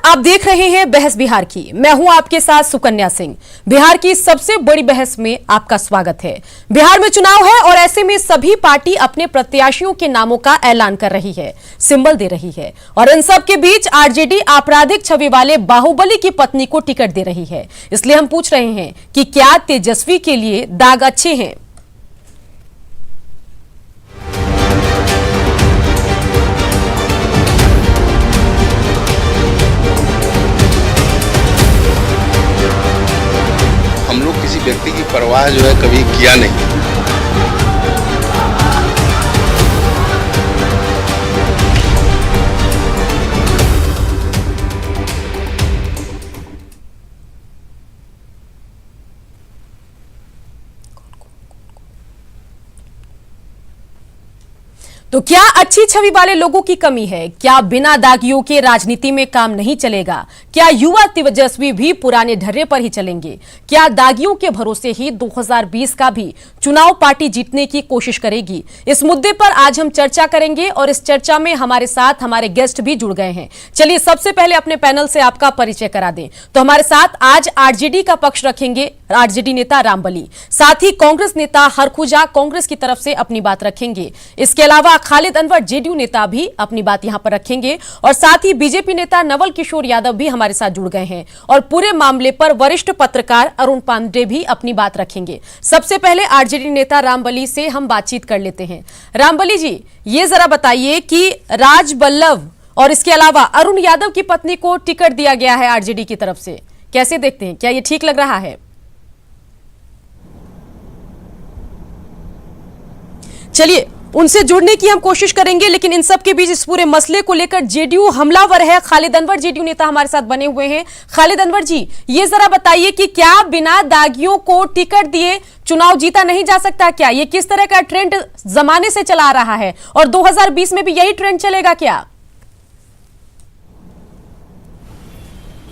आप देख रहे हैं बहस बिहार की। मैं हूं आपके साथ सुकन्या सिंह। बिहार की सबसे बड़ी बहस में आपका स्वागत है। बिहार में चुनाव है और ऐसे में सभी पार्टी अपने प्रत्याशियों के नामों का ऐलान कर रही है, सिंबल दे रही है और इन सब के बीच आरजेडी आपराधिक छवि वाले बाहुबली की पत्नी को टिकट दे रही है। इसलिए हम पूछ रहे हैं कि क्या तेजस्वी के लिए दाग अच्छे हैं? हम लोग किसी व्यक्ति की परवाह जो है कभी किया नहीं। तो क्या अच्छी छवि वाले लोगों की कमी है? क्या बिना दागियों के राजनीति में काम नहीं चलेगा? क्या युवा तेजस्वी भी पुराने ढर्रे पर ही चलेंगे? क्या दागियों के भरोसे ही 2020 का भी चुनाव पार्टी जीतने की कोशिश करेगी? इस मुद्दे पर आज हम चर्चा करेंगे और इस चर्चा में हमारे साथ हमारे गेस्ट भी जुड़ गए हैं। चलिए सबसे पहले अपने पैनल से आपका परिचय करा दें। तो हमारे साथ आज आरजेडी का पक्ष रखेंगे आरजेडी नेता रामबली, साथ ही कांग्रेस नेता हरखुजा कांग्रेस की तरफ से अपनी बात रखेंगे। इसके अलावा खालिद अनवर जेडीयू नेता भी अपनी बात यहां पर रखेंगे और साथ ही बीजेपी नेता नवल किशोर यादव भी हमारे साथ जुड़ गए हैं और पूरे मामले पर वरिष्ठ पत्रकार अरुण पांडे भी अपनी बात रखेंगे। सबसे पहले आरजेडी नेता रामबली से हम बातचीत कर लेते हैं। रामबली जी, ये जरा बताइए कि राज बल्लभ और इसके अलावा अरुण यादव की पत्नी को टिकट दिया गया है आरजेडी की तरफ से, कैसे देखते हैं? क्या ये ठीक लग रहा है? चलिए उनसे जुड़ने की हम कोशिश करेंगे, लेकिन इन सब के बीच इस पूरे मसले को लेकर जेडीयू हमलावर है। खालिद अनवर जेडीयू नेता हमारे साथ बने हुए हैं। खालिद अनवर जी, ये जरा बताइए कि क्या बिना दागियों को टिकट दिए चुनाव जीता नहीं जा सकता? क्या ये किस तरह का ट्रेंड जमाने से चला आ रहा है और 2020 में भी यही ट्रेंड चलेगा क्या?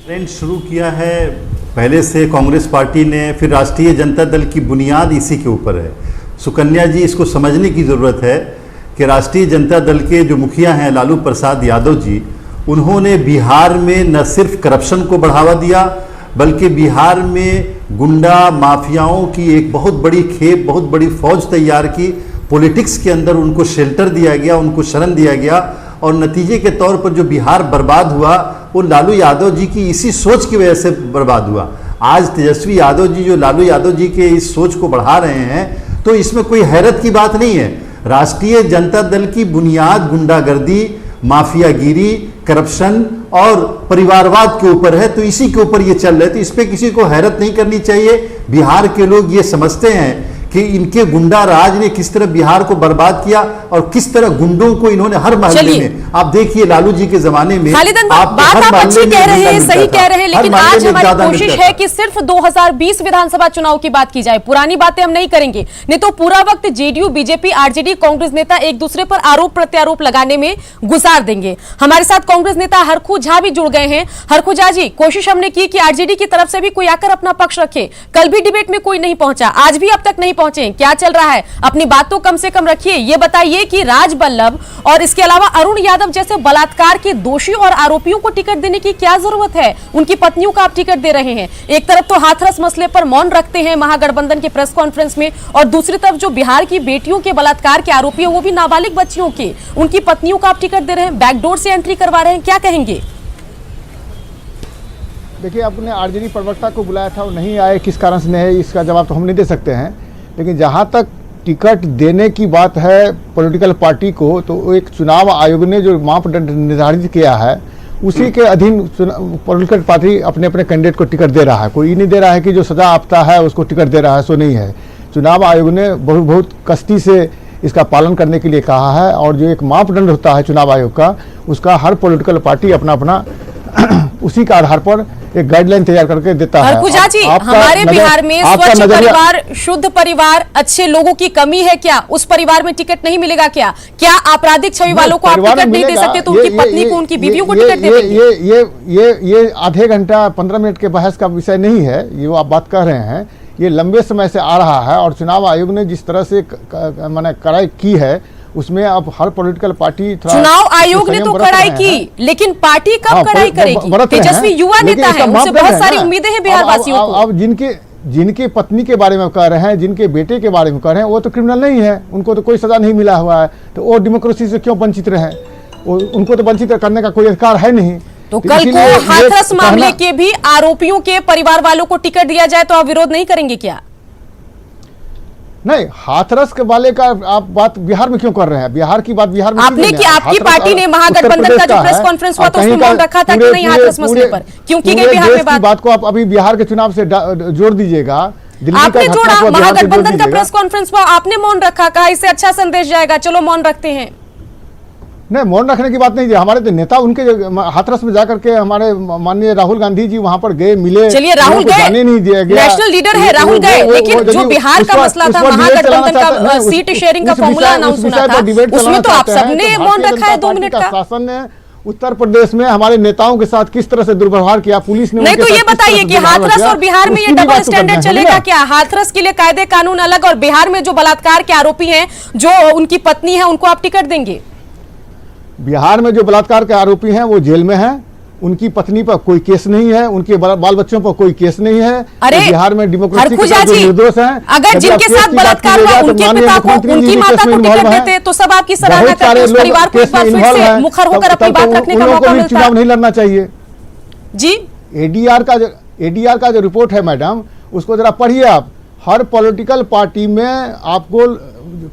ट्रेंड शुरू किया है पहले से कांग्रेस पार्टी ने, फिर राष्ट्रीय जनता दल की बुनियाद इसी के ऊपर है। सुकन्या जी, इसको समझने की ज़रूरत है कि राष्ट्रीय जनता दल के जो मुखिया हैं लालू प्रसाद यादव जी, उन्होंने बिहार में न सिर्फ करप्शन को बढ़ावा दिया बल्कि बिहार में गुंडा माफियाओं की एक बहुत बड़ी खेप, बहुत बड़ी फौज तैयार की। पॉलिटिक्स के अंदर उनको शेल्टर दिया गया, उनको शरण दिया गया और नतीजे के तौर पर जो बिहार बर्बाद हुआ वो लालू यादव जी की इसी सोच की वजह से बर्बाद हुआ। आज तेजस्वी यादव जी जो लालू यादव जी के इस सोच को बढ़ा रहे हैं, तो इसमें कोई हैरत की बात नहीं है। राष्ट्रीय जनता दल की बुनियाद गुंडागर्दी, माफियागिरी, करप्शन और परिवारवाद के ऊपर है, तो इसी के ऊपर ये चल रहे। तो इस पे किसी को हैरत नहीं करनी चाहिए। बिहार के लोग ये समझते हैं कि इनके गुंडा राज ने किस तरह बिहार को बर्बाद किया और किस तरह गुंडों को इन्होंने हर मोहल्ले में, आप देखिए लालू जी के जमाने में बात आप अच्छी कह रहे हैं, सही कह रहे हैं, लेकिन आज हमारी कोशिश है कि सिर्फ 2020 विधानसभा चुनाव की बात की जाए, पुरानी बातें हम नहीं करेंगे। नहीं तो पूरा वक्त जेडीयू, बीजेपी, आरजेडी, कांग्रेस नेता एक दूसरे पर आरोप प्रत्यारोप लगाने में गुजार देंगे। हमारे साथ कांग्रेस नेता हरखुजा भी जुड़ गए हैं। हरखुजा जी, कोशिश हमने की कि आरजेडी की तरफ से भी कोई आकर अपना पक्ष रखे। कल भी डिबेट में कोई नहीं पहुंचा, आज भी अब तक नहीं पहुंचे। क्या चल रहा है? अपनी बात तो कम से कम रखिए। ये बताइए कि राज बल्लभ और इसके अलावा अरुण यादव जैसे बलात्कार के दोषी और आरोपियों को टिकट देने की क्या जरूरत है? उनकी पत्नियों का आप टिकट दे रहे हैं। एक तरफ तो हाथरस मसले पर मौन रखते हैं महागठबंधन के प्रेस कॉन्फ्रेंस में, और दूसरी तरफ जो बिहार की बेटियों के बलात्कार के आरोपी हैं, वो भी नाबालिग बच्चियों के, उनकी पत्नियों का आप टिकट दे रहे हैं, बैकडोर से एंट्री करवा रहे हैं। क्या कहेंगे? देखिए, आपने आरजेडी प्रवक्ता को बुलाया था, वो नहीं आए, किस कारण से नहीं है इसका जवाब तो हम नहीं दे सकते हैं। लेकिन जहाँ तक टिकट देने की बात है पॉलिटिकल पार्टी को, तो एक चुनाव आयोग ने जो मापदंड निर्धारित किया है उसी के अधीन पॉलिटिकल पार्टी अपने अपने कैंडिडेट को टिकट दे रहा है। कोई नहीं दे रहा है कि जो सजा आपता है उसको टिकट दे रहा है, सो नहीं है। चुनाव आयोग ने बहुत कस्ती से इसका पालन करने के लिए कहा है और जो एक मापदंड होता है चुनाव आयोग का, उसका हर पॉलिटिकल पार्टी अपना अपना उसी के आधार पर एक गाइडलाइन तैयार करके देता है। हरखुजा जी, हमारे बिहार में स्वच्छ परिवार, शुद्ध परिवार, अच्छे लोगों की कमी है क्या? उस परिवार में टिकट नहीं मिलेगा क्या? क्या आपराधिक छवि वालों को आप टिकट नहीं दे सकते तो उनकी पत्नी को, उनकी बीवियों को टिकट दे देंगे? ये आधे घंटा 15 मिनट के बहस का विषय नहीं है। ये वो आप बात कह रहे हैं, ये लंबे समय से आ रहा है और चुनाव आयोग ने जिस तरह से मैंने कड़ाई की है उसमें अब हर पॉलिटिकल पार्टी चुनाव आयोग ने तो कड़ाई की, लेकिन पार्टी कब कड़ाई करेगी? तेजस्वी युवा नेता है, उनसे बहुत सारी उम्मीदें हैं बिहार वासियों को। अब जिनके पत्नी के बारे में कह रहे हैं, जिनके बेटे के बारे में कह रहे हैं, वो तो क्रिमिनल नहीं है, उनको तो कोई सजा नहीं मिला हुआ है, तो वो डेमोक्रेसी से क्यों वंचित रहे? उनको तो वंचित करने का कोई अधिकार है नहीं। तो कल को हाथरस मामले के भी आरोपियों के परिवार वालों को टिकट दिया जाए तो आप विरोध नहीं करेंगे क्या? नहीं, हाथरस के वाले का आप बात बिहार में क्यों कर रहे हैं? बिहार की बात बिहार में आपने कि आपकी पार्टी ने महागठबंधन का जो प्रेस कॉन्फ्रेंस हुआ तो उसमें मौन रखा था कि नहीं हाथरस मसले पर क्यों की गई बिहार में बात को आप अभी बिहार के चुनाव से जोड़ दीजिएगा। आपने जोड़ा, महागठबंधन का प्रेस कॉन्फ्रेंस हुआ, आपने मौन रखा, कहा इससे अच्छा संदेश जाएगा, चलो मौन रखते हैं। नहीं, मौन रखने की बात नहीं है। हमारे तो नेता उनके हाथरस में जाकर के हमारे माननीय राहुल गांधी जी वहां पर गए, मिले। चलिए, राहुल गए, नहीं दिया गया, नेशनल लीडर है, राहुल गए, लेकिन जो बिहार का मसला था, महागठबंधन का सीट शेयरिंग का फॉर्मूला अनाउंस होना था, उसमें तो आप सबने मौन रखा है 2 मिनट का। शासन ने उत्तर प्रदेश में हमारे नेताओं के साथ किस तरह से दुर्व्यवहार किया, पुलिस ने नहीं, तो ये बताइए कि हाथरस और बिहार में ये डबल स्टैंडर्ड चलेगा क्या? हाथरस के लिए कायदे कानून अलग और बिहार में जो बलात्कार के आरोपी हैं, जो उनकी पत्नी है, उनको आप टिकट देंगे? बिहार में जो बलात्कार के आरोपी हैं वो जेल में हैं, उनकी पत्नी पर कोई केस नहीं है, उनके बाल बच्चों पर कोई केस नहीं है। अरे तो बिहार में डेमोक्रेसी के जो निर्दोष हैं, अगर जिनके साथ बलात्कार हुआ उनके पिता को, उनकी माता को टिकट देते तो सब आपकी सराहना करते, उस परिवार को एक बार फिर से मुखर होकर अपनी बात रखने का मौका मिलता। चुनाव नहीं लड़ना चाहिए जी। एडीआर का जो रिपोर्ट है मैडम, उसको जरा पढ़िए आप। हर पॉलिटिकल पार्टी में आपको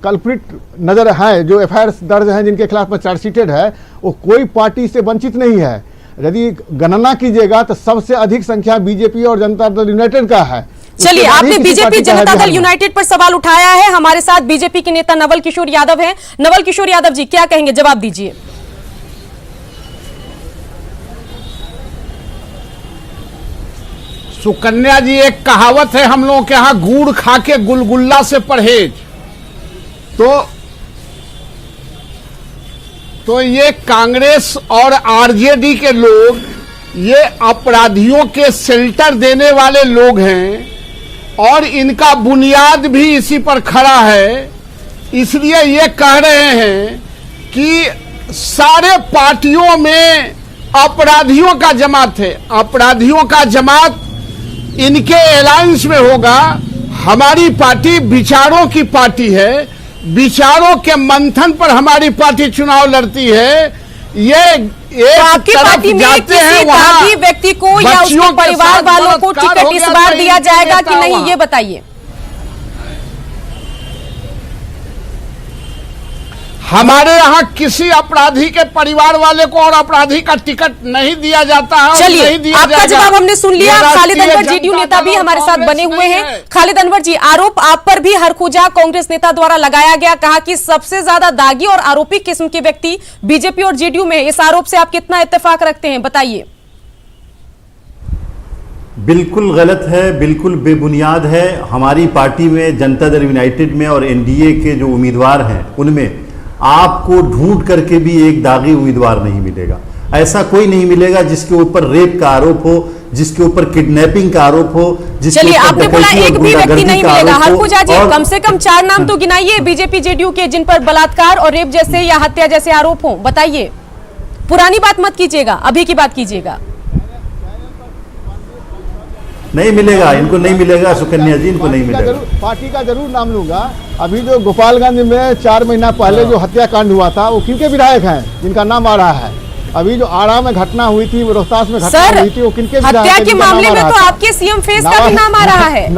कल्प्रिट नजर है, जो एफआईआर दर्ज हैं, जिनके खिलाफ में चार्जशीटेड है, वो कोई पार्टी से वंचित नहीं है। यदि गणना कीजिएगा तो सबसे अधिक संख्या बीजेपी और जनता दल यूनाइटेड का है। चलिए, आपने बीजेपी जनता दल यूनाइटेड पर सवाल उठाया है। हमारे साथ बीजेपी के नेता नवल किशोर यादव हैं। नवल किशोर यादव जी, क्या कहेंगे? जवाब दीजिए। सुकन्या जी, एक कहावत है हम लोगों के यहाँ, गुड़ खा के गुलगुल्ला से परहेज। तो ये कांग्रेस और आरजेडी के लोग ये अपराधियों के शेल्टर देने वाले लोग हैं और इनका बुनियाद भी इसी पर खड़ा है। इसलिए ये कह रहे हैं कि सारे पार्टियों में अपराधियों का जमात है, अपराधियों का जमात इनके अलायंस में होगा। हमारी पार्टी विचारों की पार्टी है, विचारों के मंथन पर हमारी पार्टी चुनाव लड़ती है। ये आपकी पार्टी में किसी दागी व्यक्ति को या उसके परिवार वालों को टिकट इस बार दिया जाएगा कि नहीं, ये बताइए। हमारे यहाँ किसी अपराधी के परिवार वाले को और अपराधी का टिकट नहीं दिया जाता है। चलिए, आपका जवाब हमने सुन लिया। खालिद अनवर जेडीयू नेता भी हमारे साथ बने हुए हैं। खालिद अनवर जी, आरोप आप पर भी हरखुजा कांग्रेस नेता द्वारा लगाया गया, कहा कि सबसे ज्यादा दागी और आरोपी किस्म के व्यक्ति बीजेपी और जेडीयू में। इस आरोप से आप कितना इत्तेफाक रखते हैं, बताइए। बिल्कुल गलत है, बिल्कुल बेबुनियाद है। हमारी पार्टी में, जनता दल यूनाइटेड में और एनडीए के जो उम्मीदवार हैं उनमें आपको ढूंढ करके भी एक दागी उम्मीदवार नहीं मिलेगा। ऐसा कोई नहीं मिलेगा जिसके ऊपर रेप का आरोप हो, जिसके ऊपर किडनैपिंग का आरोप हो। चलिए, आपने बोला एक भी व्यक्ति नहीं मिलेगा। हरखुजा जी, कम से कम 4 नाम तो गिनाइए बीजेपी जेडीयू के जिन पर बलात्कार और रेप जैसे या हत्या जैसे आरोप हो, बताइए। पुरानी बात मत कीजिएगा, अभी की बात कीजिएगा। नहीं मिलेगा, इनको नहीं मिलेगा सुकन्या जी, इनको नहीं मिलेगा। पार्टी का जरूर नाम लूंगा। अभी जो गोपालगंज में 4 महीना पहले जो हत्याकांड हुआ था, वो किनके विधायक हैं जिनका नाम आ रहा है? अभी जो आरा में घटना हुई थी, रोहतास में घटना हुई थी, वो किनके हत्या के मामले में तो आपके सीएम फेस का भी नाम आ रहा है।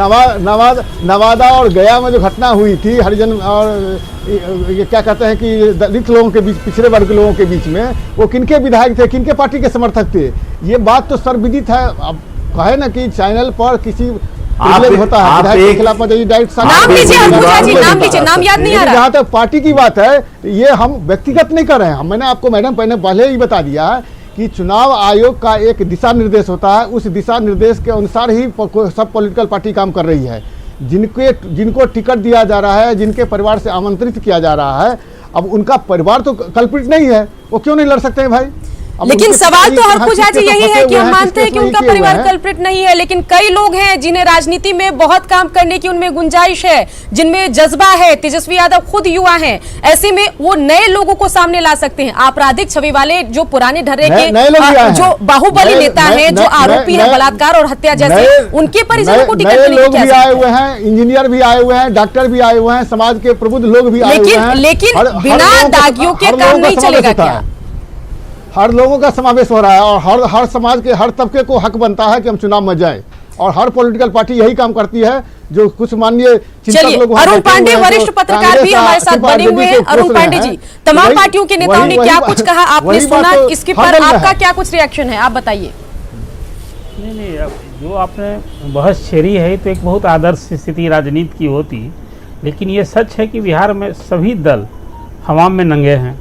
नवादा और गया में जो घटना हुई थी, हरिजन और ये क्या कहते हैं कि दलित लोगों के बीच, पिछड़े वर्ग के लोगों के बीच में, वो किनके विधायक थे, किनके पार्टी के समर्थक थे? ये बात तो सर्वविदित है। अब कहे ना कि चैनल पर किसी होता है, के खिलाफ नाम लीजिए, नाम याद नहीं आ रहा। जहाँ तक पार्टी की बात है, ये हम व्यक्तिगत नहीं कर रहे हैं। मैंने आपको मैडम पहले ही बता दिया कि चुनाव आयोग का एक दिशा निर्देश होता है, उस दिशा निर्देश के अनुसार ही सब पॉलिटिकल पार्टी काम कर रही है। जिनको टिकट दिया जा रहा है, जिनके परिवार से आमंत्रित किया जा रहा है, अब उनका परिवार तो कल्प्रिट नहीं है, वो क्यों नहीं लड़ सकते हैं भाई? लेकिन उनके सवाल पिताजी तो हर कहाँ कुछ आज किसके यही फंसे है कि हुए हम हैं, मानते हैं किसके कि उनका सही किए हुए परिवार हैं। कल्प्रिट नहीं है, लेकिन कई लोग हैं जिन्हें राजनीति में बहुत काम करने की उनमें गुंजाइश है, जिनमें जज्बा है। तेजस्वी यादव खुद युवा हैं, ऐसे में वो नए लोगों को सामने ला सकते हैं। आपराधिक छवि वाले जो पुराने ढर्रे के नए लोग भी आए हैं। जो बाहुबली नेता हैं, जो आरोपी हैं बलात्कार और हत्या जैसे, उनके परिजनों को टिकट नए देने की लोग क्या भी जरूरत आए है? हुए हैं, इंजीनियर भी आए हुए हैं, डॉक्टर भी आए हुए हैं, समाज के प्रबुद्ध लोग भी आए हुए हैं। लेकिन हर बिना लोगों का- दागियों के हर काम लोगों का नहीं समावेश चलेगा होता क्या? है। हर लोगों का समावेश हो रहा है और हर समाज के हर तबके को हक बनता है कि हम चुनाव में जाए, और हर पॉलिटिकल पार्टी यही काम करती है। जो कुछ माननीय चिंतक चलिए, लोग वहाँ अरुण बैठे हुए पांडे हैं, जो वरिष्ठ पत्रकार कांग्रेस भी हमारे या साथ सिर्फ बने RJD हुए के हैं। पोष अरुण रहे पांडे हैं। जी, तमाम वही- पार्टियों के नेताओं ने वही क्या बात- कुछ कहा, आपने वही सुना, बात तो इसके हर पर जगह आपका है। क्या कुछ रिएक्शन है, आप बताइए। नहीं, अब जो आपने बहस छेड़ी है तो एक बहुत आदर्श स्थिति राजनीति की होती, लेकिन ये सच है कि बिहार में सभी दल हवा में नंगे हैं।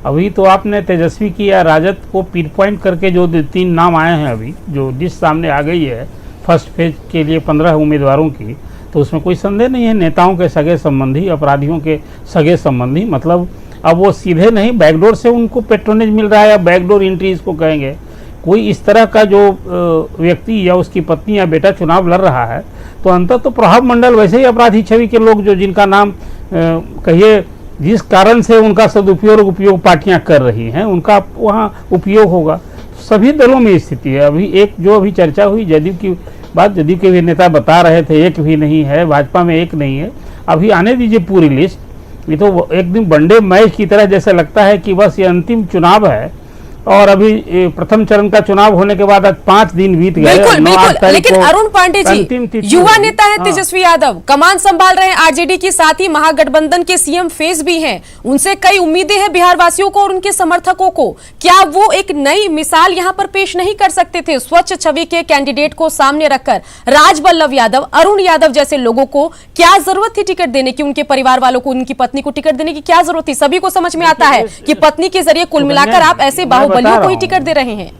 अभी तो आपने तेजस्वी की या राजद को पिन पॉइंट करके जो 3 नाम आए हैं, अभी जो लिस्ट सामने आ गई है फर्स्ट फेज के लिए 15 उम्मीदवारों की, तो उसमें कोई संदेह नहीं है नेताओं के सगे संबंधी, अपराधियों के सगे संबंधी। मतलब अब वो सीधे नहीं, बैकडोर से उनको पेट्रोनेज मिल रहा है, या बैकडोर एंट्री इसको कहेंगे। कोई इस तरह का जो व्यक्ति या उसकी पत्नी या बेटा चुनाव लड़ रहा है, तो अंततः तो प्रभाव मंडल वैसे ही अपराधी छवि के लोग जो जिनका नाम कहिए जिस कारण से उनका उपयोग पार्टियां कर रही हैं, उनका वहाँ उपयोग होगा। सभी दलों में स्थिति है। अभी एक जो अभी चर्चा हुई जदयू की बात, जदयू के भी नेता बता रहे थे एक भी नहीं है, भाजपा में एक नहीं है। अभी आने दीजिए पूरी लिस्ट। ये तो एक दिन वनडे मैच की तरह जैसे लगता है कि बस ये अंतिम चुनाव है, और अभी प्रथम चरण का चुनाव होने के बाद आज 5 दिन बीत गए। बिल्कुल 9-8 बिल्कुल, तारीख लेकिन को अरुण पांडे अंतिम जी तिथि युवा होगी। नेता है हाँ। तेजस्वी यादव, कमान संभाल रहे हैं आरजेडी की, साथ ही महागठबंधन के सीएम फेस भी हैं। उनसे कई उम्मीदें हैं बिहार वासियों को और उनके समर्थकों को। क्या वो एक नई मिसाल यहां पर पेश नहीं कर सकते थे? स्वच्छ छवि के कैंडिडेट को सामने रखकर राजबल्लभ यादव, अरुण यादव जैसे लोगों को क्या जरूरत थी टिकट देने की? उनके परिवार वालों को, उनकी पत्नी को टिकट देने की क्या जरूरत थी? सभी को समझ में आता है कि पत्नी के जरिए कुल मिलाकर आप ऐसे बाहुबलियों को ही टिकट दे रहे हैं।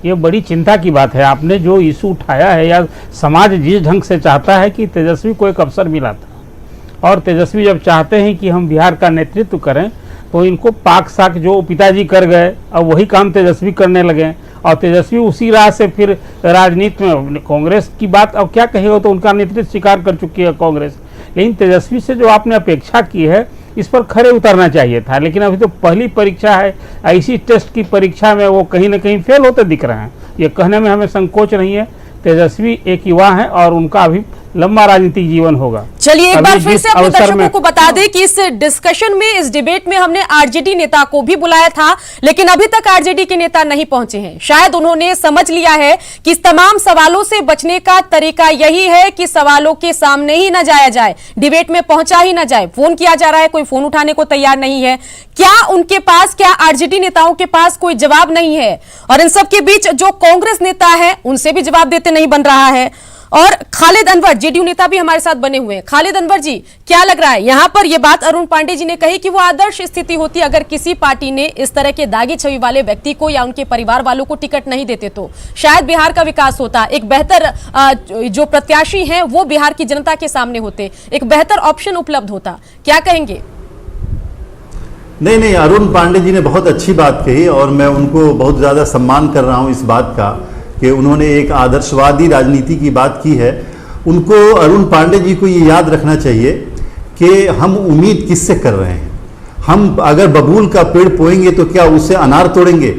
ये बड़ी चिंता की बात है। आपने जो इशू उठाया है, या समाज जिस ढंग से चाहता है कि तेजस्वी को एक अवसर मिला था, और तेजस्वी जब चाहते हैं कि हम बिहार का नेतृत्व करें, तो इनको पाक साक जो पिताजी कर गए, अब वही काम तेजस्वी करने लगे, और तेजस्वी उसी राह से फिर राजनीति में कांग्रेस की बात अब क्या कहेगा, तो उनका नेतृत्व स्वीकार कर चुकी है कांग्रेस। लेकिन तेजस्वी से जो आपने अपेक्षा की है, इस पर खरे उतरना चाहिए था। लेकिन अभी तो पहली परीक्षा है, ऐसी टेस्ट की परीक्षा में वो कहीं ना कहीं फेल होते दिख रहे हैं। ये कहने में हमें संकोच नहीं है। तेजस्वी एक युवा है और उनका अभी लंबा राजनीतिक जीवन होगा। चलिए एक बार फिर से अपने अवसर दर्शकों में को बता दें कि इस डिस्कशन में, इस डिबेट में हमने आरजेडी नेता को भी बुलाया था, लेकिन अभी तक आरजेडी के नेता नहीं पहुंचे हैं। शायद उन्होंने समझ लिया है कि इस तमाम सवालों से बचने का तरीका यही है कि सवालों के सामने ही न जाया जाए, डिबेट में पहुंचा ही न जाए। फोन किया जा रहा है, कोई फोन उठाने को तैयार नहीं है। क्या उनके पास, क्या आरजेडी नेताओं के पास कोई जवाब नहीं है? और इन सब के बीच जो कांग्रेस नेता है उनसे भी जवाब देते नहीं बन रहा है। और खालिद अनवर जेडीयू नेता भी हमारे साथ बने हुए हैं। खालिद अनवर जी, क्या लग रहा है यहां पर? यह बात अरुण पांडे जी ने कही कि वो आदर्श स्थिति होती अगर किसी पार्टी ने इस तरह के दागी छवि वाले व्यक्ति को या उनके परिवार वालों को टिकट नहीं देते, तो शायद बिहार का विकास होता, एक बेहतर जो प्रत्याशी हैं वो बिहार की जनता के सामने होते, एक बेहतर ऑप्शन उपलब्ध होता। क्या कहेंगे? नहीं, अरुण पांडे जी ने बहुत अच्छी बात कही, और मैं उनको बहुत ज़्यादा सम्मान कर रहा हूँ इस बात का कि उन्होंने एक आदर्शवादी राजनीति की बात की है। उनको, अरुण पांडे जी को ये याद रखना चाहिए कि हम उम्मीद किससे कर रहे हैं। हम अगर बबूल का पेड़ बोएंगे तो क्या उससे अनार तोड़ेंगे?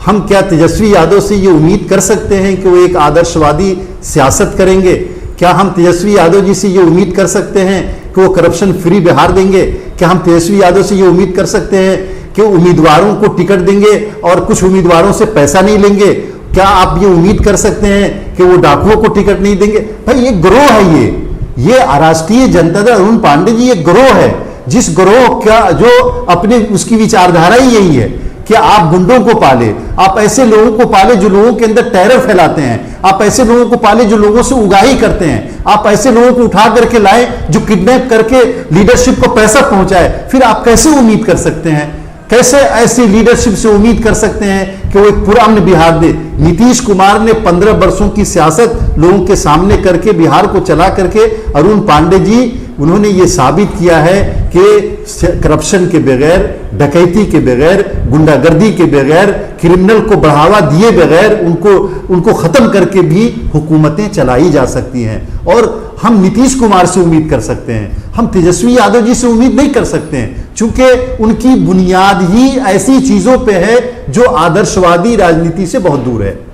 हम क्या तेजस्वी यादव से ये उम्मीद कर सकते हैं कि वो एक आदर्शवादी सियासत करेंगे? क्या हम तेजस्वी यादव जी से ये उम्मीद कर सकते हैं कि वो करप्शन फ्री बिहार देंगे? क्या हम तेजस्वी यादव से ये उम्मीद कर सकते हैं कि उम्मीदवारों को टिकट देंगे और कुछ उम्मीदवारों से पैसा नहीं लेंगे? क्या आप ये उम्मीद कर सकते हैं कि वो डाकुओं को टिकट नहीं देंगे? भाई ये गिरोह है, ये राष्ट्रीय जनता दल अरुण पांडे जी, ये गिरोह है, जिस गिरोह का जो अपने उसकी विचारधारा ही यही है कि आप गुंडों को पाले, आप ऐसे लोगों को पाले जो लोगों के अंदर टेरर फैलाते हैं, आप ऐसे लोगों को पाले जो लोगों से उगाही करते हैं, आप ऐसे लोगों को उठा करके लाए जो किडनैप करके लीडरशिप को पैसा पहुंचाए। फिर आप कैसे उम्मीद कर सकते हैं, कैसे ऐसी लीडरशिप से उम्मीद कर सकते हैं कि वो एक पुराने बिहार दे? नीतीश कुमार ने 15 वर्षों की सियासत लोगों के सामने करके बिहार को चला करके अरुण पांडे जी, उन्होंने ये साबित किया है कि करप्शन के बगैर डकैती के बगैर, गुंडागर्दी के बगैर, क्रिमिनल को बढ़ावा दिए बगैर उनको खत्म करके भी हुकूमतें चलाई जा सकती हैं। और हम नीतीश कुमार से उम्मीद कर सकते हैं, हम तेजस्वी यादव जी से उम्मीद नहीं कर सकते हैं, चूंकि उनकी बुनियाद ही ऐसी चीजों पे है जो आदर्शवादी राजनीति से बहुत दूर है।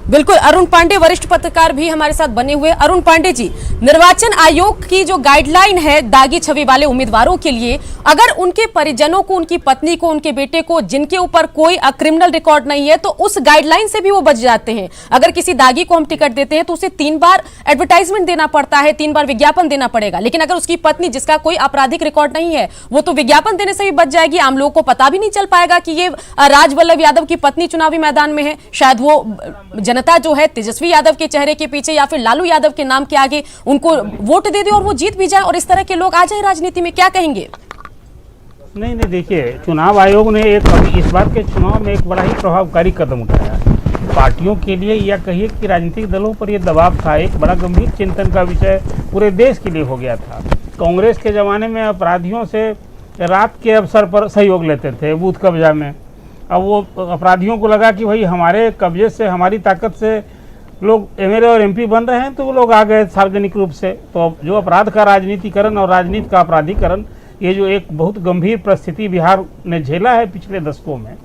बिल्कुल। अरुण पांडे वरिष्ठ पत्रकार भी हमारे साथ बने हुए। अरुण पांडे जी, निर्वाचन आयोग की जो गाइडलाइन है दागी छवि वाले उम्मीदवारों के लिए, अगर उनके परिजनों को, उनकी पत्नी को, उनके बेटे को, जिनके ऊपर कोई क्रिमिनल रिकॉर्ड नहीं है, तो उस गाइडलाइन से भी वो बच जाते हैं। अगर किसी दागी को हम टिकट देते हैं तो उसे 3 बार एडवर्टाइजमेंट देना पड़ता है, 3 बार विज्ञापन देना पड़ेगा। लेकिन अगर उसकी पत्नी, जिसका कोई आपराधिक रिकॉर्ड नहीं है, वो तो विज्ञापन देने से भी बच जाएगी। आम लोगों को पता भी नहीं चल पाएगा कि ये राजवल्लभ यादव की पत्नी चुनावी मैदान में है। शायद वो जनता जो है तेजस्वी यादव के चेहरे के पीछे या फिर लालू यादव के नाम के आगे उनको वोट दे दे और वो जीत भी जाए और इस तरह के लोग आ जाए राजनीति में। क्या कहेंगे? नहीं, देखिए, चुनाव आयोग ने इस बार के चुनाव में एक बड़ा ही प्रभावकारी कदम उठाया। पार्टियों के लिए या कहिए कि राजनीतिक दलों पर यह दबाव था, एक बड़ा गंभीर चिंतन का विषय पूरे देश के लिए हो गया था। कांग्रेस के ज़माने में अपराधियों से रात के अवसर पर सहयोग लेते थे बूथ कब्जा में। अब वो अपराधियों को लगा कि भाई हमारे कब्जे से, हमारी ताकत से लोग एमएलए और एमपी बन रहे हैं, तो वो लोग आ गए सार्वजनिक रूप से। तो जो अपराध का राजनीतिकरण और राजनीति का अपराधीकरण, ये जो एक बहुत गंभीर परिस्थिति बिहार ने झेला है पिछले दशकों में,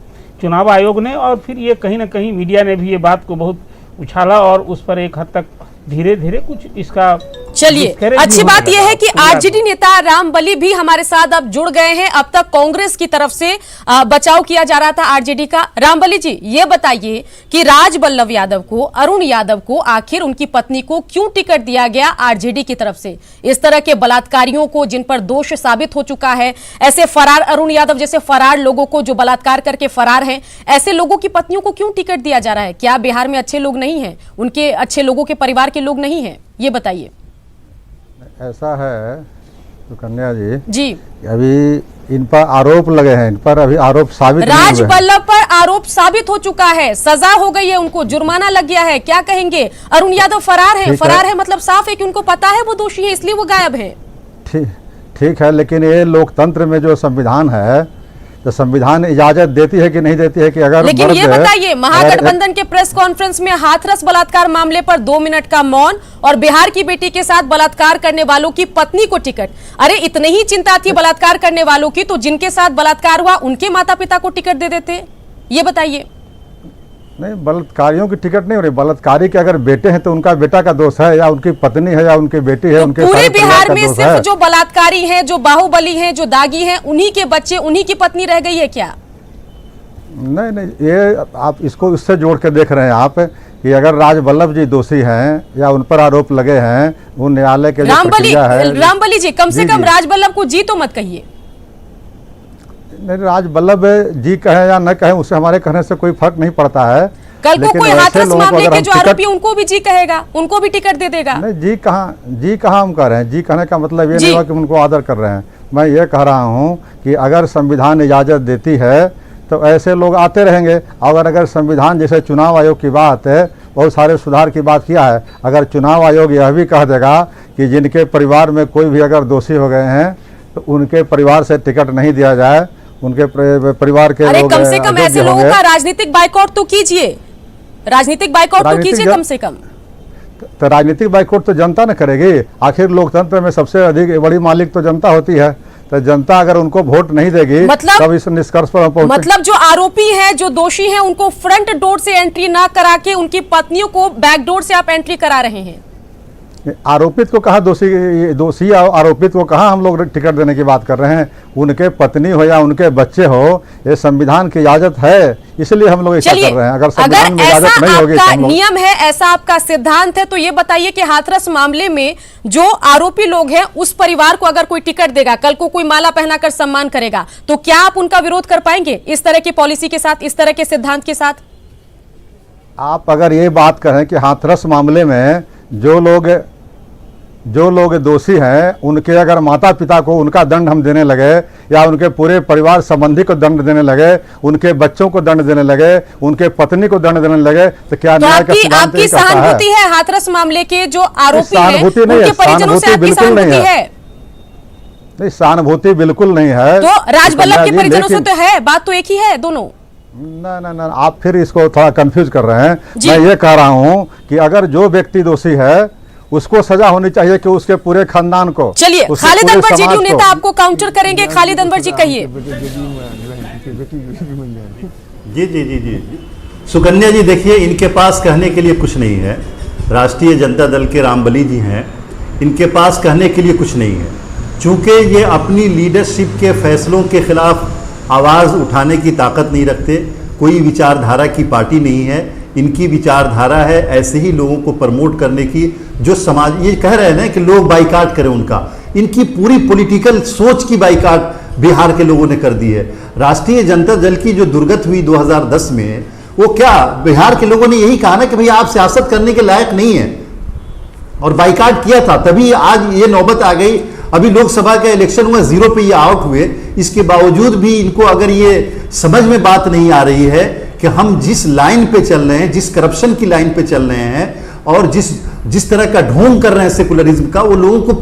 चुनाव आयोग ने और फिर ये कहीं ना कहीं मीडिया ने भी ये बात को बहुत उछाला और उस पर एक हद तक धीरे धीरे कुछ इसका। चलिए, अच्छी बात यह है कि आरजेडी नेता रामबली भी हमारे साथ अब जुड़ गए हैं। अब तक कांग्रेस की तरफ से बचाव किया जा रहा था आरजेडी का। रामबली जी, ये बताइए कि राजवल्लभ यादव को, अरुण यादव को आखिर उनकी पत्नी को क्यों टिकट दिया गया आरजेडी की तरफ से? इस तरह के बलात्कारियों को, जिन पर दोष साबित हो चुका है, ऐसे फरार अरुण यादव जैसे फरार लोगों को जो बलात्कार करके फरार हैं, ऐसे लोगों की पत्नियों को क्यों टिकट दिया जा रहा है? क्या बिहार में अच्छे लोग नहीं हैं, उनके अच्छे लोगों के परिवार के लोग नहीं हैं? ये बताइए। ऐसा है सुकन्या जी, अभी इन पर आरोप लगे हैं, इन पर अभी आरोप साबित नहीं हुए हैं। राजवल्लभ पर आरोप साबित हो चुका है, सजा हो गई है, उनको जुर्माना लग गया है। क्या कहेंगे? अरुण यादव फरार है। फरार है मतलब साफ है कि उनको पता है वो दोषी है, इसलिए वो गायब है। ठीक है, लेकिन ये लोकतंत्र में जो संविधान है, तो संविधान इजाजत देती है कि नहीं देती है कि अगर, लेकिन ये बताइए, महागठबंधन के प्रेस कॉन्फ्रेंस में हाथरस बलात्कार मामले पर 2 मिनट का मौन और बिहार की बेटी के साथ बलात्कार करने वालों की पत्नी को टिकट। अरे इतनी ही चिंता थी बलात्कार करने वालों की, तो जिनके साथ बलात्कार हुआ उनके माता पिता को टिकट दे देते। ये बताइए। नहीं, बलात्कारियों की टिकट नहीं हो रही। बलात्कारी के अगर बेटे हैं तो उनका बेटा का दोष है, या उनकी पत्नी है, या उनकी बेटी है, तो उनके पूरे बिहार में सिर्फ जो बलात्कारी हैं, जो बाहुबली हैं, जो दागी हैं, उन्हीं के बच्चे, उन्हीं की पत्नी रह गई है क्या? नहीं, ये आप इसको इससे जोड़ के देख रहे हैं आप कि अगर राजवल्लभ जी दोषी हैं या उन पर आरोप लगे हैं, वो न्यायालय के जो प्रक्रिया है। रामबली जी, कम से कम राजवल्लभ को जी तो मत कहिए। नहीं, राजवल्लभ जी कहे या न कहे, उससे हमारे कहने से कोई फर्क नहीं पड़ता है। कल को कोई हाथरस मामले के जो आरोपी, उनको भी जी कहेगा, उनको भी टिकट दे देगा। नहीं, जी कहाँ हम कह रहे हैं। जी कहने का मतलब ये नहीं हुआ कि उनको आदर कर रहे हैं। मैं ये कह रहा हूँ कि अगर संविधान इजाज़त देती है तो ऐसे लोग आते रहेंगे। और अगर संविधान, जैसे चुनाव आयोग की बात है, बहुत सारे सुधार की बात किया है, अगर चुनाव आयोग यह भी कह देगा कि जिनके परिवार में कोई भी अगर दोषी हो गए हैं तो उनके परिवार से टिकट नहीं दिया जाए, उनके परिवार के लोग, कम से कम ऐसे लोगों का राजनीतिक बाइकआउट तो कीजिए, राजनीतिक बाइकआउट तो कीजिए कम से कम। तो राजनीतिक बाइकआउट तो जनता न करेगी। आखिर लोकतंत्र में सबसे अधिक बड़ी मालिक तो जनता होती है। तो जनता अगर उनको वोट नहीं देगी, तब इस निष्कर्ष पर पहुंचे। मतलब जो आरोपी हैं, जो दोषी हैं, उनको फ्रंट डोर से एंट्री ना करा के उनकी पत्नियों को बैक डोर से आप एंट्री करा रहे हैं। आरोपित को कहा दोषी आरोपित को कहा हम लोग टिकट देने की बात कर रहे हैं। उनके पत्नी हो या उनके बच्चे हो, ये संविधान की इजाजत है, इसलिए हम लोग ऐसा कर रहे हैं। अगर संविधान में इजाजत नहीं होगी, आपका नियम है, ऐसा आपका सिद्धांत है, तो ये बताइए कि हाथरस मामले में जो आरोपी लोग हैं, उस परिवार को अगर कोई टिकट देगा, कल को कोई माला पहनाकर सम्मान करेगा, तो क्या आप उनका विरोध कर पाएंगे इस तरह की पॉलिसी के साथ, इस तरह के सिद्धांत के साथ? आप अगर ये बात करें कि हाथरस मामले में जो लोग दोषी हैं, उनके अगर माता पिता को उनका दंड हम देने लगे, या उनके पूरे परिवार संबंधी को दंड देने लगे, उनके बच्चों को दंड देने लगे, उनके पत्नी को दंड देने लगे, तो क्या न्याय का सिद्धांत आपकी सहानुभूति है हाथरस मामले के जो आरोपी हैं, उनके परिजनों से आपकी सहानुभूति है? नहीं, सहानुभूति बिल्कुल नहीं है। तो राजबल्लभ के जी, परिजनों से लेकिन- तो है, बात तो एक ही है दोनों। ना ना ना, आप फिर इसको थोड़ा कंफ्यूज कर रहे हैं। जी। मैं ये कह रहा हूँ कि अगर जो व्यक्ति दोषी है उसको सजा होनी चाहिए कि उसके पूरे खानदान को। चलिए, उसके खालिद पूरे अनवर समाज जेडीयू को। नेता आपको काउंटर करेंगे। खालिद अनवर जी कहिए। जी जी जी जी सुकन्या जी, देखिए, इनके पास कहने के लिए कुछ नहीं है। राष्ट्रीय जनता दल के रामबली जी हैं, इनके पास कहने के लिए कुछ नहीं है। चूंकि ये अपनी लीडरशिप के फैसलों के खिलाफ आवाज़ उठाने की ताकत नहीं रखते, कोई विचारधारा की पार्टी नहीं है। इनकी विचारधारा है ऐसे ही लोगों को प्रमोट करने की, जो समाज, ये कह रहे हैं ना कि लोग बाइकाट करें उनका, इनकी पूरी पॉलिटिकल सोच की बाइकाट बिहार के लोगों ने कर दी है। राष्ट्रीय जनता दल की जो दुर्गत हुई 2010 में, वो क्या बिहार के लोगों ने यही कहा ना कि भाई आप सियासत करने के लायक नहीं है, और बाइकाट किया था। तभी आज ये नौबत आ गई। अभी लोकसभा का इलेक्शन हुआ, 0 पे ये आउट हुए। इसके बावजूद भी इनको अगर ये समझ में बात नहीं आ रही है कि हम जिस लाइन पे चल रहे हैं, जिस करप्शन की लाइन पे चल रहे हैं, और जिस तरह का ढोंग कर रहे हैं सेकुलरिज्म का, वो लोगों को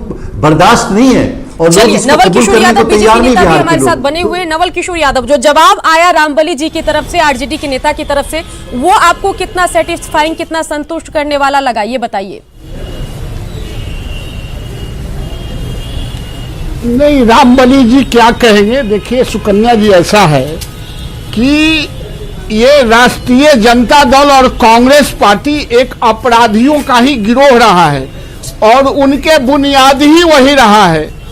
बर्दाश्त नहीं है। और लोग चलिए, इसको नवल कबूल किशोर करने यादव को तैयार बीजेपी नहीं नेता भी बिहार के हमारे साथ लोग। बने हुए। नवल किशोर यादव, जो जवाब आया रामबली जी की तरफ से, आरजेडी के नेता की तरफ से, वो आपको कितना सेटिस्फाइंग, कितना संतुष्ट करने वाला लगा, ये बताइए। नहीं, रामबली जी क्या कहेंगे। देखिए सुकन्या जी, ऐसा है कि ये राष्ट्रीय जनता दल और कांग्रेस पार्टी एक अपराधियों का ही गिरोह रहा है, और उनके बुनियाद ही वही रहा है,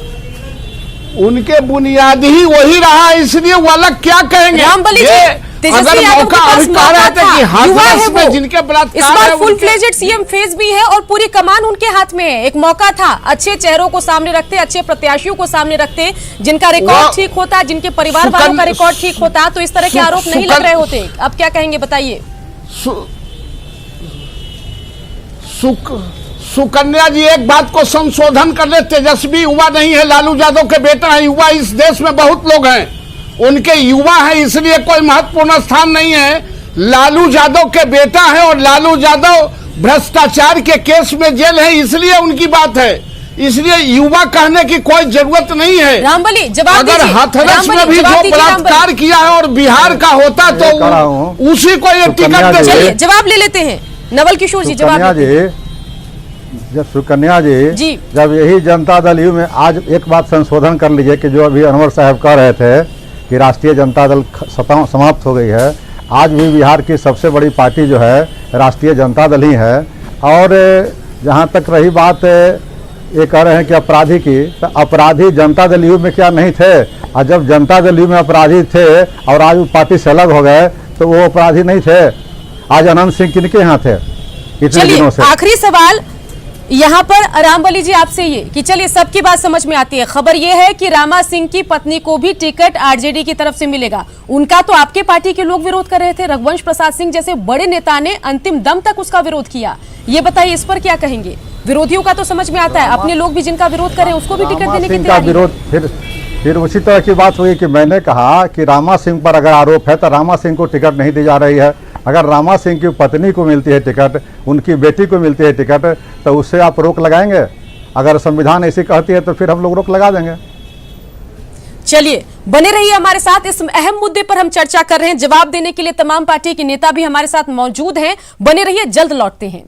उनके बुनियाद ही वही रहा है। इसलिए वो अलग क्या कहेंगे। रामबली जी, अगर मौका अभी कह रहे थे कि हाथरस में जिनके इस बलात्कार बार है, फुल उनके- फ्लेजेड सीएम फेज भी है और पूरी कमान उनके हाथ में है। एक मौका था, अच्छे चेहरों को सामने रखते, अच्छे प्रत्याशियों को सामने रखते, जिनका रिकॉर्ड वो- ठीक होता, जिनके परिवार वालों का रिकॉर्ड ठीक होता, तो इस तरह के आरोप नहीं लग रहे होते। अब क्या कहेंगे, बताइए। सुकन्या जी, एक बात को संशोधन कर ले, तेजस्वी युवा नहीं है, लालू यादव के बेटा है। युवा इस देश में बहुत लोग हैं, उनके युवा है, इसलिए कोई महत्वपूर्ण स्थान नहीं है। लालू यादव के बेटा है, और लालू यादव भ्रष्टाचार के केस में जेल है, इसलिए उनकी बात है। इसलिए युवा कहने की कोई जरूरत नहीं है। रामबली, जवाब अगर दीजिए। हाथरस रामबली, में भी जवाब जो दीजिए, बलात्कार रामबली। किया है और बिहार का होता, मैं कह रहा हूं, तो उसी को ये सुकन्या टिकट जी, दे। चलिए, जवाब ले लेते हैं। नवल किशोर जी, जवाब सुकन्या लेते हैं। जी, जब सुकन्या जी। जी, जब यही जनता दल यू में आज एक बात संशोधन कर लीजिए कि जो अभी अनवर साहब कह रहे थे कि राष्ट्रीय जनता दल समाप्त हो गई है। आज भी बिहार की सबसे बड़ी पार्टी जो है राष्ट्रीय जनता दल ही है। और जहाँ तक रही बात ये कह रहे हैं कि अपराधी की, तो अपराधी जनता दल यू में क्या नहीं थे? और जब जनता दल यू में अपराधी थे और आज वो पार्टी से अलग हो गए, तो वो अपराधी नहीं थे। आज अनंत सिंह किनके यहाँ थे इतने चलिए, दिनों से? आखिरी सवाल यहाँ पर रामबली जी आपसे ये कि चलिए, सबकी बात समझ में आती है। खबर ये है कि रामा सिंह की पत्नी को भी टिकट आरजेडी की तरफ से मिलेगा। उनका तो आपके पार्टी के लोग विरोध कर रहे थे। रघुवंश प्रसाद सिंह जैसे बड़े नेता ने अंतिम दम तक उसका विरोध किया। ये बताइए, इस पर क्या कहेंगे? विरोधियों का तो समझ में आता है, अपने लोग भी जिनका विरोध करें उसको भी टिकट देने की सिंह का तैयारी है। विरोध फिर उसी तरह की बात हुई कि मैंने कहा कि रामा सिंह पर अगर आरोप है तो रामा सिंह को टिकट नहीं दी जा रही है। अगर रामा सिंह की पत्नी को मिलती है टिकट, उनकी बेटी को मिलती है टिकट, तो उससे आप रोक लगाएंगे? अगर संविधान ऐसी कहती है तो फिर हम लोग रोक लगा देंगे। चलिए, बने रहिए हमारे साथ। इस अहम मुद्दे पर हम चर्चा कर रहे हैं। जवाब देने के लिए तमाम पार्टी के नेता भी हमारे साथ मौजूद हैं। बने रहिए, जल्द लौटते हैं।